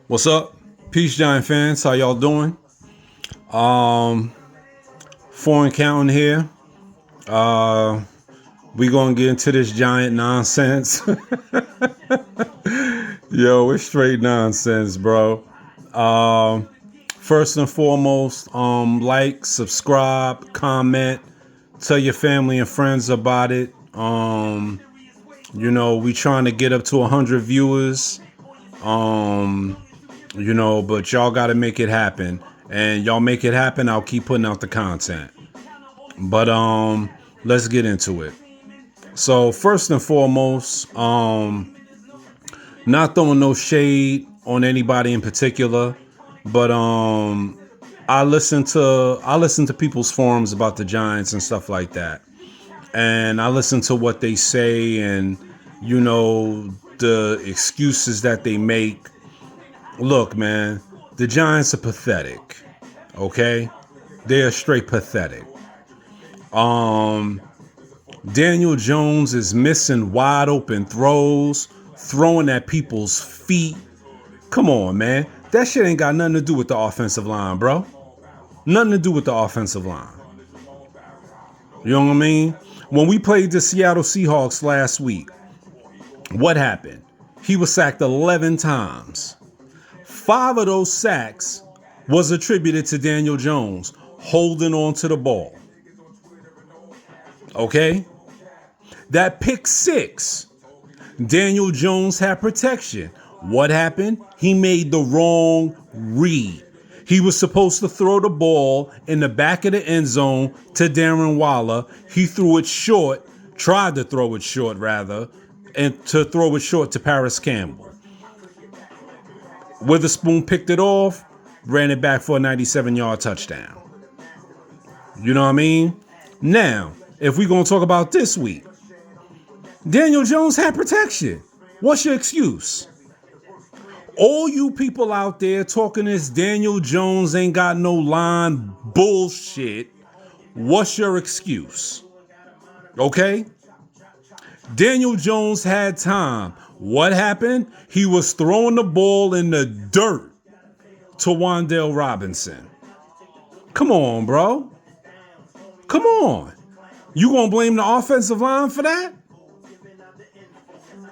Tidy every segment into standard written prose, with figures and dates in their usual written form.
What's up? Peace, Giant fans. How y'all doing? Um, Foreign counting here. Uh, we gonna get into this giant nonsense. Yo, it's straight nonsense, bro. Um, First and foremost, like, subscribe, comment, tell your family and friends about it. We trying to get up to 100 viewers. But y'all got to make it happen. And y'all make it happen, I'll keep putting out the content. But let's get into it. So first and foremost, not throwing no shade on anybody in particular, but I listen to people's forums about the Giants and stuff like that. And I listen to what they say and the excuses that they make. Look, man, the Giants are pathetic. Okay? They're straight pathetic. Daniel Jones is missing wide open throws, throwing at people's feet. Come on, man. That shit ain't got nothing to do with the offensive line, bro. Nothing to do with the offensive line. You know what I mean? When we played the Seattle Seahawks last week, what happened? He was sacked 11 times. 5 of those sacks was attributed to Daniel Jones holding on to the ball. Okay? That pick 6, Daniel Jones had protection. What happened? He made the wrong read. He was supposed to throw the ball in the back of the end zone to Darren Waller. He threw it short, tried to throw it short rather, and to throw it short to Paris Campbell. Witherspoon picked it off, ran it back for a 97-yard touchdown. You know what I mean? Now, if we're going to talk about this week, Daniel Jones had protection. What's your excuse? All you people out there talking this Daniel Jones ain't got no line bullshit, what's your excuse? Okay? Daniel Jones had time. What happened? He was throwing the ball in the dirt to Wan'Dale Robinson. Come on, bro. Come on. You gonna blame the offensive line for that?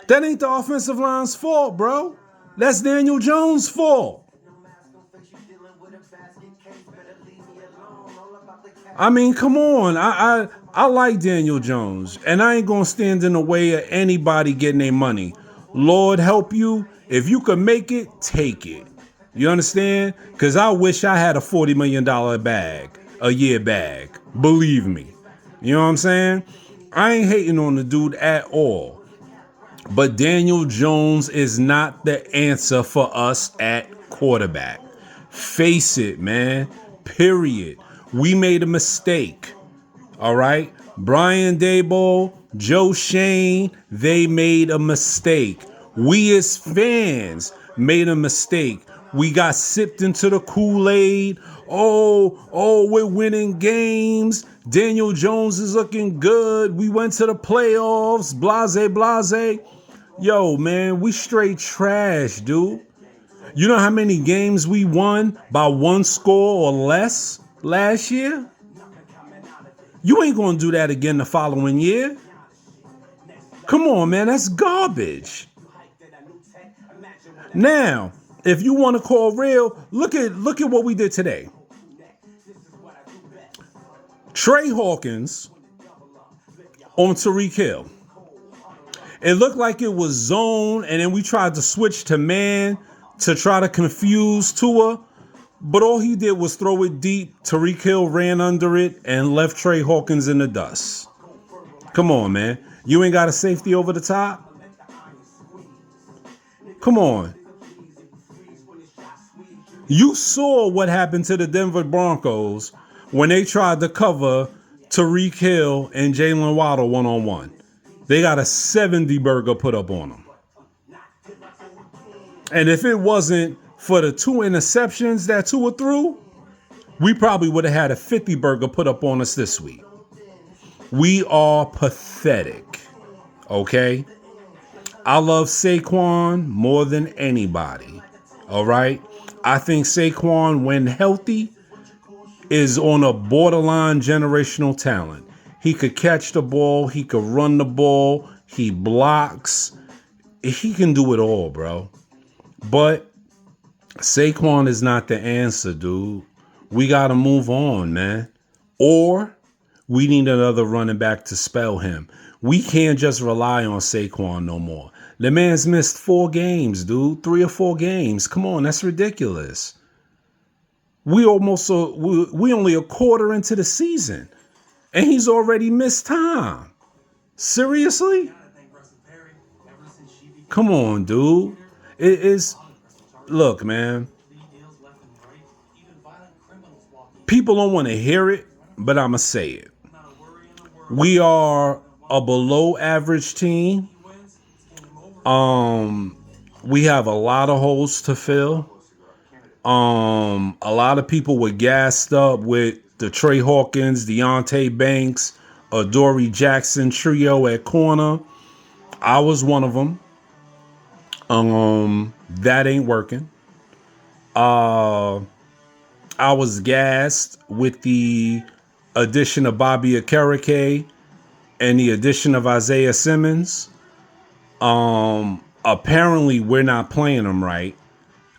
That ain't the offensive line's fault, bro. That's Daniel Jones' fault. I mean, come on. I like Daniel Jones, and I ain't gonna stand in the way of anybody getting their money. Lord help you. If you can make it, take it. You understand? Because I wish I had a $40 million a year bag. Believe me. You know what I'm saying? I ain't hating on the dude at all. But Daniel Jones is not the answer for us at quarterback. Face it, man. Period. We made a mistake. All right? Brian Daboll, Joe Shane, they made a mistake. We as fans made a mistake. We got sipped into the Kool-Aid. Oh, we're winning games. Daniel Jones is looking good. We went to the playoffs. Blase. Yo, man, we straight trash, dude. You know how many games we won by 1 score or less last year? You ain't gonna do that again the following year. Come on, man, that's garbage. Now, if you want to call real, look at what we did today. Trey Hawkins on Tyreek Hill. It looked like it was zone, and then we tried to switch to man to try to confuse Tua. But all he did was throw it deep. Tyreek Hill ran under it and left Trey Hawkins in the dust. Come on, man. You ain't got a safety over the top? Come on. You saw what happened to the Denver Broncos when they tried to cover Tyreek Hill and Jalen Waddle one-on-one. They got a 70 burger put up on them. And if it wasn't for the 2 interceptions that Tua threw, we probably would have had a 50 burger put up on us this week. We are pathetic. Okay? I love Saquon more than anybody. All right. I think Saquon, when healthy, is on a borderline generational talent. He could catch the ball. He could run the ball. He blocks. He can do it all, bro. But Saquon is not the answer, dude. We got to move on, man. Or we need another running back to spell him. We can't just rely on Saquon no more. The man's missed 4 games, dude. 3 or 4 games. Come on, that's ridiculous. We only a quarter into the season, and he's already missed time. Seriously? Come on, dude. It is. Look, man. People don't want to hear it, but I'ma say it. We are a below average team. We have a lot of holes to fill. A lot of people were gassed up with the Trey Hawkins, Deontay Banks, Adoree Jackson trio at corner. I was one of them. That ain't working. I was gassed with the addition of Bobby Okereke and the addition of Isaiah Simmons. Apparently we're not playing them right,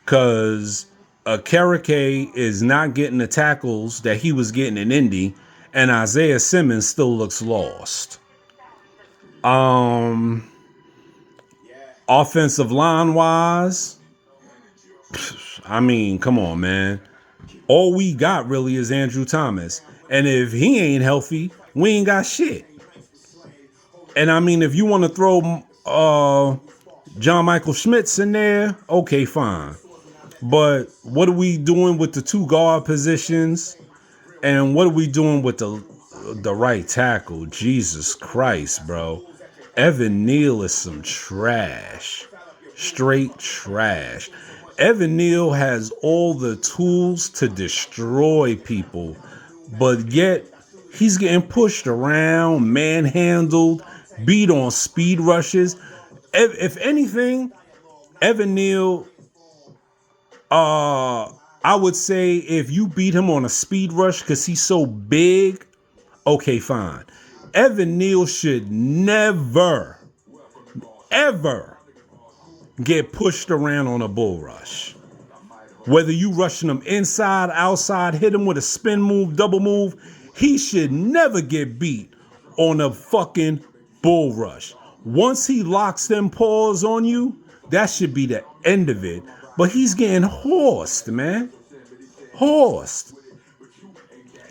because Okereke is not getting the tackles that he was getting in Indy, and Isaiah Simmons still looks lost. Offensive line wise, I mean, come on, man. All we got really is Andrew Thomas. And if he ain't healthy, we ain't got shit. And I mean, if you want to throw John Michael Schmitz in there, okay, fine. But what are we doing with the 2 guard positions? And what are we doing with the right tackle? Jesus Christ, bro. Evan Neal is some trash. Straight trash. Evan Neal has all the tools to destroy people, but yet he's getting pushed around, manhandled, beat on speed rushes. If anything, Evan Neal, I would say if you beat him on a speed rush because he's so big, okay, fine. Evan Neal should never, ever get pushed around on a bull rush. Whether you rushing him inside, outside, hit him with a spin move, double move, he should never get beat on a fucking bull rush. Once he locks them paws on you, that should be the end of it. But he's getting horsed, man. Horsed.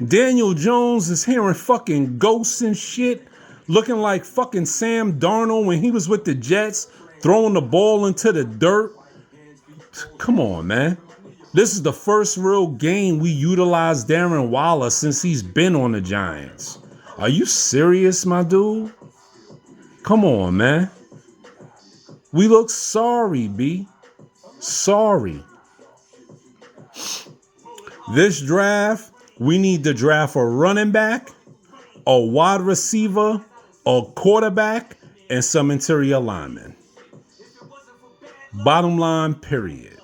Daniel Jones is hearing fucking ghosts and shit, looking like fucking Sam Darnold when he was with the Jets, throwing the ball into the dirt. Come on, man. This is the first real game we utilized Darren Waller since he's been on the Giants. Are you serious, my dude? Come on, man. We look sorry, B. Sorry. This draft, we need to draft a running back, a wide receiver, a quarterback, and some interior linemen. Bottom line, period.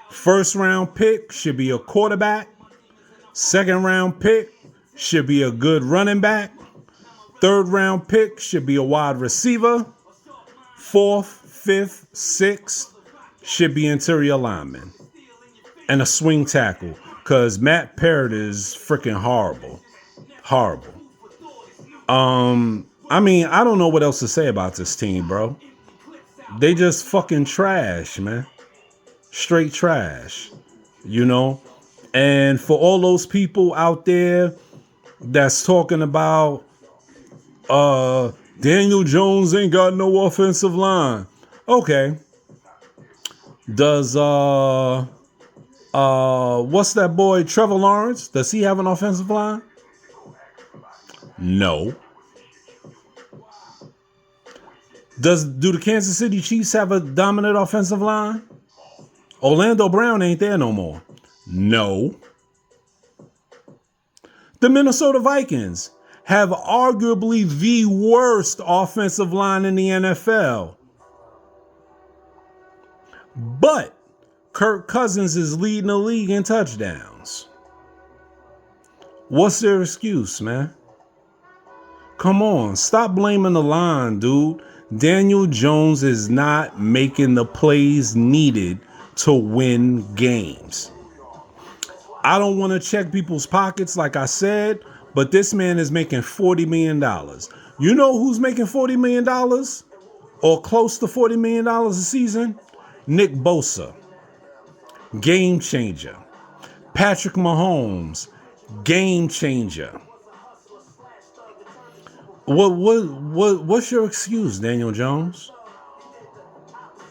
First round pick should be a quarterback. Second round pick should be a good running back. Third round pick should be a wide receiver. Fourth, fifth, sixth should be interior linemen. And a swing tackle, because Matt Parrott is freaking horrible. Horrible. I mean, I don't know what else to say about this team, bro. They just fucking trash, man. Straight trash, you know? And for all those people out there that's talking about Daniel Jones ain't got no offensive line. Okay. Does what's that boy, Trevor Lawrence? Does he have an offensive line? No. Do the Kansas City Chiefs have a dominant offensive line? Orlando Brown ain't there no more. No. The Minnesota Vikings have arguably the worst offensive line in the NFL. But Kirk Cousins is leading the league in touchdowns. What's their excuse, man? Come on, stop blaming the line, dude. Daniel Jones is not making the plays needed to win games. I don't want to check people's pockets, like I said, but this man is making $40 million. You know who's making $40 million or close to $40 million a season? Nick Bosa, game changer. Patrick Mahomes, game changer. What's your excuse, Daniel Jones?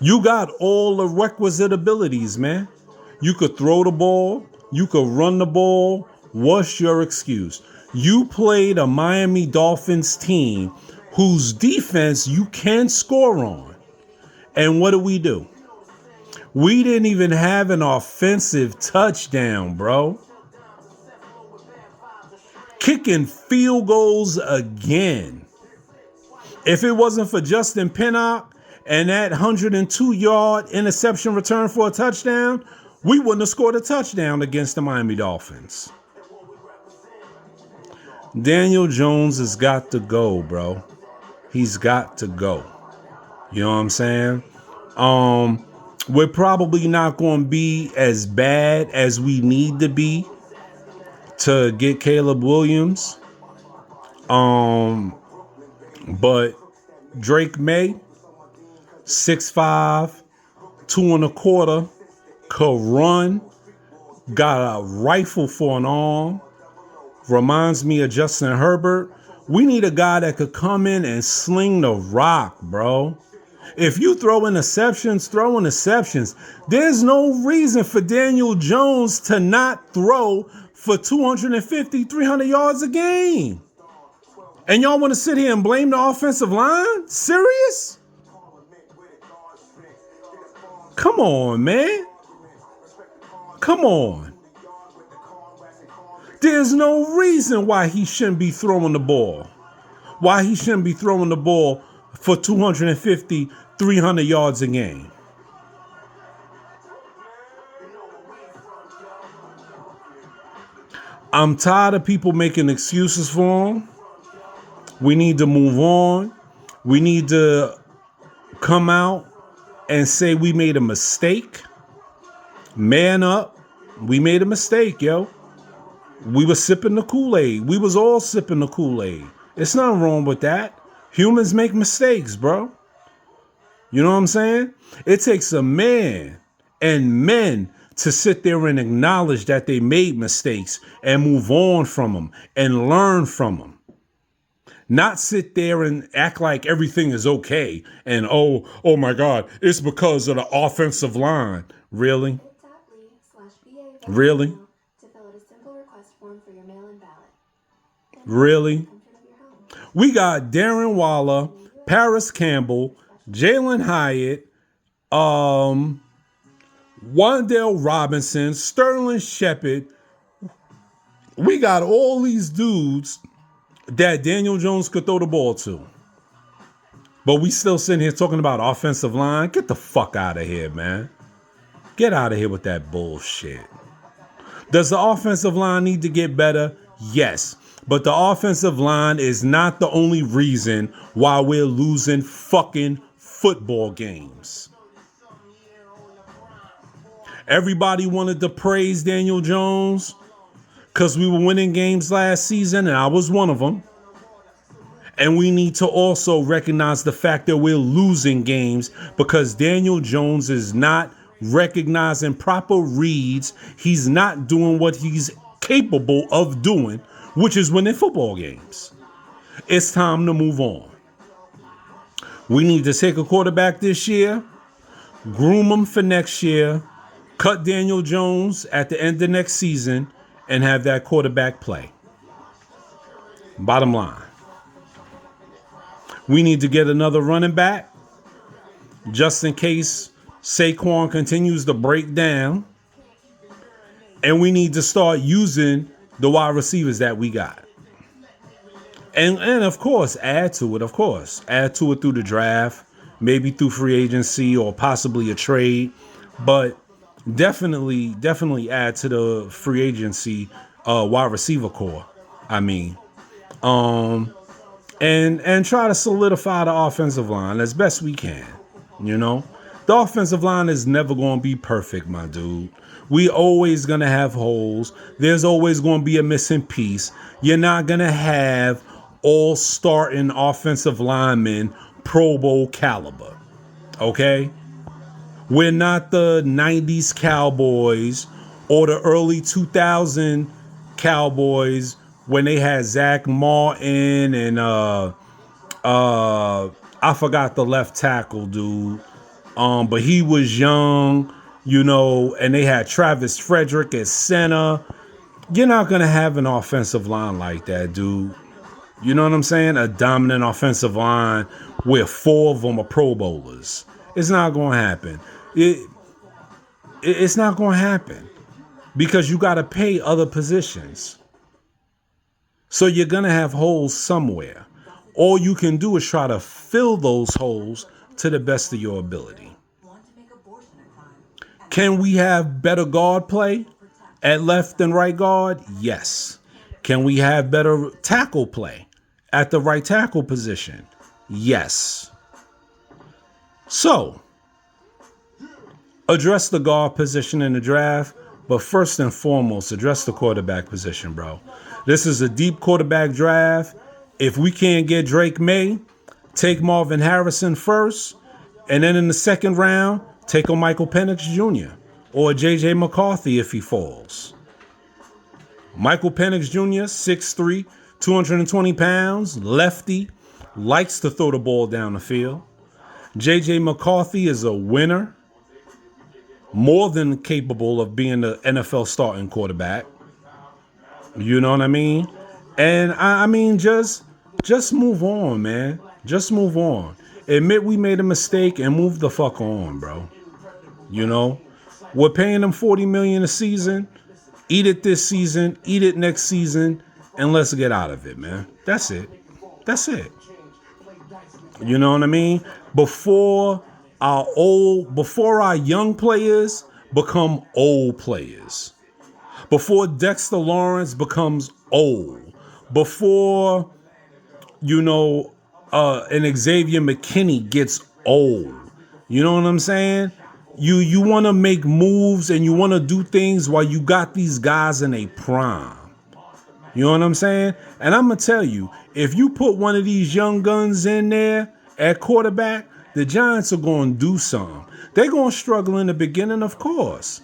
You got all the requisite abilities, man. You could throw the ball. You could run the ball. What's your excuse? You played a Miami Dolphins team whose defense you can score on. And what do? We didn't even have an offensive touchdown, bro. Kicking field goals again. If it wasn't for Justin Pinnock and that 102-yard interception return for a touchdown, we wouldn't have scored a touchdown against the Miami Dolphins. Daniel Jones has got to go, bro. He's got to go. You know what I'm saying? We're probably not going to be as bad as we need to be to get Caleb Williams. But Drake May, 6'5", 2.25, could run, got a rifle for an arm, reminds me of Justin Herbert. We need a guy that could come in and sling the rock, bro. If you throw interceptions. There's no reason for Daniel Jones to not throw for 250, 300 yards a game. And y'all want to sit here and blame the offensive line? Serious? Come on, man. Come on. There's no reason why he shouldn't be throwing the ball. Why he shouldn't be throwing the ball for 250, 300 yards a game. I'm tired of people making excuses for him. We need to move on. We need to come out and say we made a mistake. Man up. We made a mistake, yo. We were sipping the Kool-Aid. We was all sipping the Kool-Aid. It's nothing wrong with that. Humans make mistakes, bro. You know what I'm saying? It takes a man and men to sit there and acknowledge that they made mistakes and move on from them and learn from them. Not sit there and act like everything is okay and oh my God, it's because of the offensive line. Really? Really? Really? We got Darren Waller, Paris Campbell, Jalen Hyatt, Wan'Dale Robinson, Sterling Shepard. We got all these dudes that Daniel Jones could throw the ball to. But we still sitting here talking about offensive line. Get the fuck out of here, man. Get out of here with that bullshit. Does the offensive line need to get better? Yes. But the offensive line is not the only reason why we're losing fucking football games. Everybody wanted to praise Daniel Jones because we were winning games last season, and I was one of them. And we need to also recognize the fact that we're losing games because Daniel Jones is not recognizing proper reads. He's not doing what he's capable of doing, which is winning football games. It's time to move on. We need to take a quarterback this year, groom him for next year, cut Daniel Jones at the end of next season, and have that quarterback play. Bottom line. We need to get another running back just in case Saquon continues to break down. And we need to start using the wide receivers that we got. And of course, add to it, Add to it through the draft, maybe through free agency or possibly a trade. But Definitely add to the free agency wide receiver core. I mean, and try to solidify the offensive line as best we can. You know, the offensive line is never going to be perfect, my dude. We always going to have holes. There's always going to be a missing piece. You're not going to have all starting offensive linemen Pro Bowl caliber. Okay? We're not the 90s Cowboys or the early 2000 Cowboys when they had Zach Martin and I forgot the left tackle dude. But he was young, you know, and they had Travis Frederick at center. You're not gonna have an offensive line like that, dude. You know what I'm saying? A dominant offensive line where 4 of them are Pro Bowlers. It's not gonna happen. It's not gonna happen because you gotta pay other positions. So you're gonna have holes somewhere. All you can do is try to fill those holes to the best of your ability. Can we have better guard play at left and right guard? Yes. Can we have better tackle play at the right tackle position? Yes. So, address the guard position in the draft, but first and foremost, address the quarterback position, bro. This is a deep quarterback draft. If we can't get Drake May, take Marvin Harrison first, and then in the second round, take a Michael Penix Jr. or J.J. McCarthy if he falls. Michael Penix Jr., 6'3", 220 pounds, lefty, likes to throw the ball down the field. J.J. McCarthy is a winner, more than capable of being the NFL starting quarterback. You know what I mean? And I mean, just move on, man. Just move on. Admit we made a mistake and move the fuck on, bro. You know, we're paying them $40 million a season. Eat it this season, eat it next season, and let's get out of it, man. That's it. That's it. You know what I mean? Before our young players become old players. Before Dexter Lawrence becomes old. Before, you know, an Xavier McKinney gets old. You know what I'm saying? You want to make moves and you want to do things while you got these guys in a prime. You know what I'm saying? And I'm going to tell you, if you put one of these young guns in there at quarterback, the Giants are going to do something. They're going to struggle in the beginning, of course.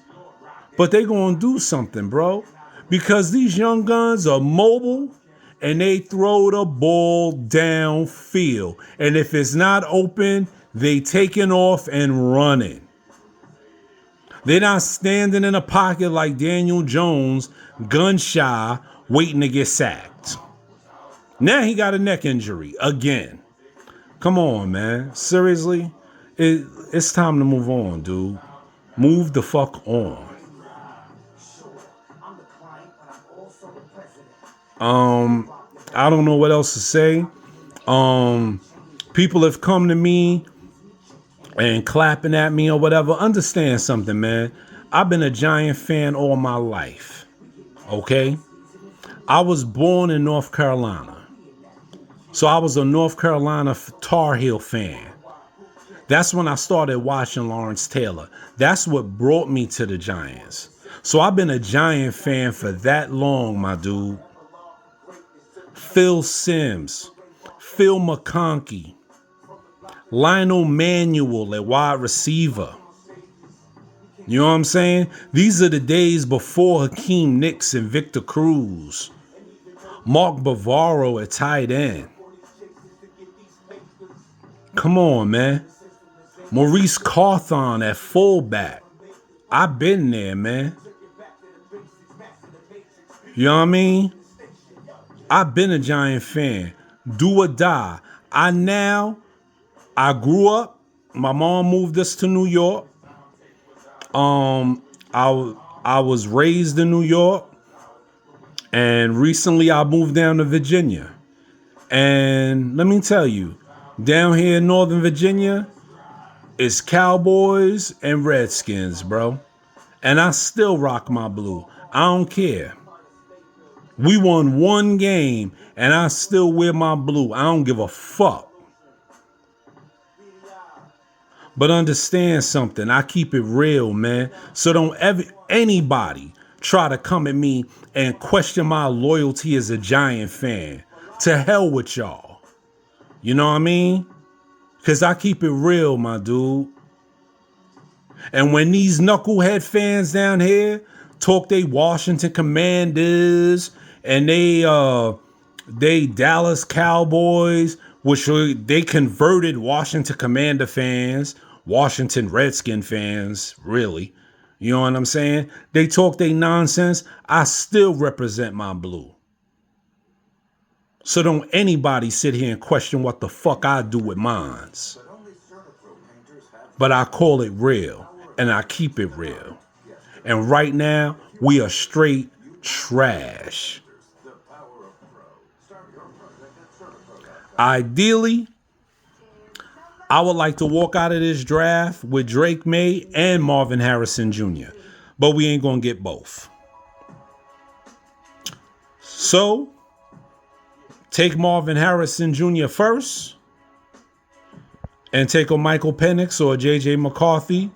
But they're going to do something, bro. Because these young guns are mobile and they throw the ball downfield. And if it's not open, they taking off and running. They're not standing in a pocket like Daniel Jones, gun shy, waiting to get sacked. Now he got a neck injury again. Come on, man. Seriously? It's time to move on, dude. Move the fuck on. I don't know what else to say. People have come to me and clapping at me or whatever. Understand something, man. I've been a Giant fan all my life. Okay? I was born in North Carolina. So I was a North Carolina Tar Heel fan. That's when I started watching Lawrence Taylor. That's what brought me to the Giants. So I've been a Giant fan for that long, my dude. Phil Simms, Phil McConkey, Lionel Manuel at wide receiver. You know what I'm saying? These are the days before Hakeem Nicks and Victor Cruz. Mark Bavaro at tight end. Come on, man. Maurice Carthon at fullback. I've been there, man. You know what I mean? I've been a Giant fan. Do or die. I grew up. My mom moved us to New York. I was raised in New York. And recently I moved down to Virginia. And let me tell you, down here in Northern Virginia, it's Cowboys and Redskins, bro. And I still rock my blue. I don't care. We won one game and I still wear my blue. I don't give a fuck. But understand something. I keep it real, man. So don't ever anybody try to come at me and question my loyalty as a Giant fan. To hell with y'all. You know what I mean? Because I keep it real, my dude. And when these knucklehead fans down here talk they Washington Commanders and they Dallas Cowboys, which they converted Washington Commander fans, Washington Redskin fans, really. You know what I'm saying? They talk they nonsense. I still represent my blue. So don't anybody sit here and question what the fuck I do with mines. But I call it real and I keep it real. And right now, we are straight trash. Ideally, I would like to walk out of this draft with Drake May and Marvin Harrison Jr., but we ain't going to get both. So, take Marvin Harrison Jr. first and take a Michael Penix or J.J. McCarthy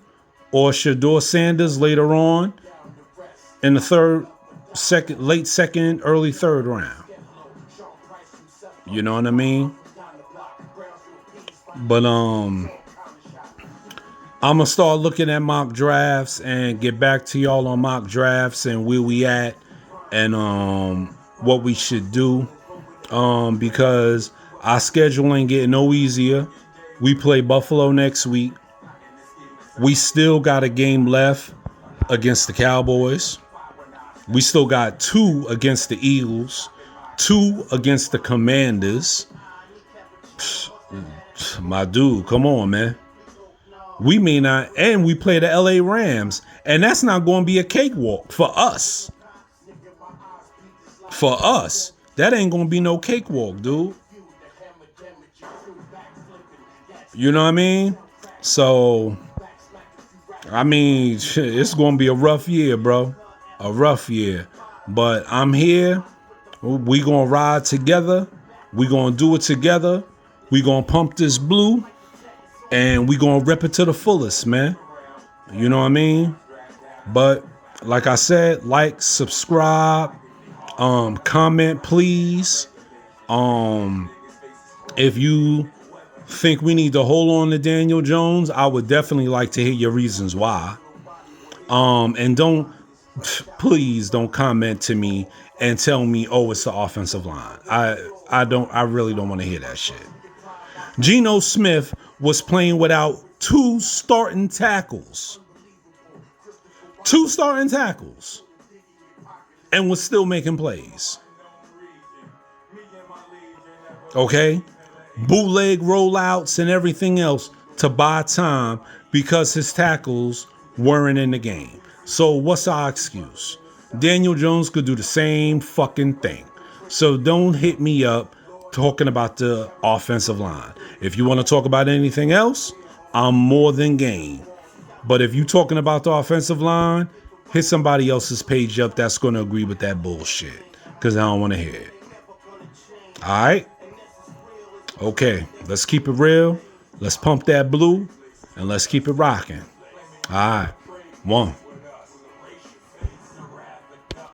or Shedeur Sanders later on in the late second, early third round. You know what I mean? But I'm gonna start looking at mock drafts and get back to y'all on mock drafts and where we at and what we should do. Because our schedule ain't getting no easier. We play Buffalo next week. We still got a game left against the Cowboys. We still got 2 against the Eagles, 2 against the Commanders. My dude, come on, man. We may not, and we play the LA Rams, and that's not going to be a cakewalk for us. For us, that ain't going to be no cakewalk, dude. You know what I mean? So, I mean, it's going to be a rough year, bro. A rough year. But I'm here. We going to ride together. We going to do it together. We going to pump this blue. And we going to rip it to the fullest, man. You know what I mean? But like I said, like, subscribe, comment, please. If you think we need to hold on to Daniel Jones, I would definitely like to hear your reasons why. And please don't comment to me and tell me, oh, it's the offensive line. I really don't want to hear that shit. Geno Smith was playing without 2 starting tackles. 2 starting tackles. And was still making plays. Okay? Bootleg rollouts and everything else to buy time because his tackles weren't in the game. So what's our excuse? Daniel Jones could do the same fucking thing. So don't hit me up talking about the offensive line. If you want to talk about anything else, I'm more than game. But if you're talking about the offensive line, hit somebody else's page up that's going to agree with that bullshit. Because I don't want to hear it. All right? Okay, let's keep it real. Let's pump that blue. And let's keep it rocking. All right. 1.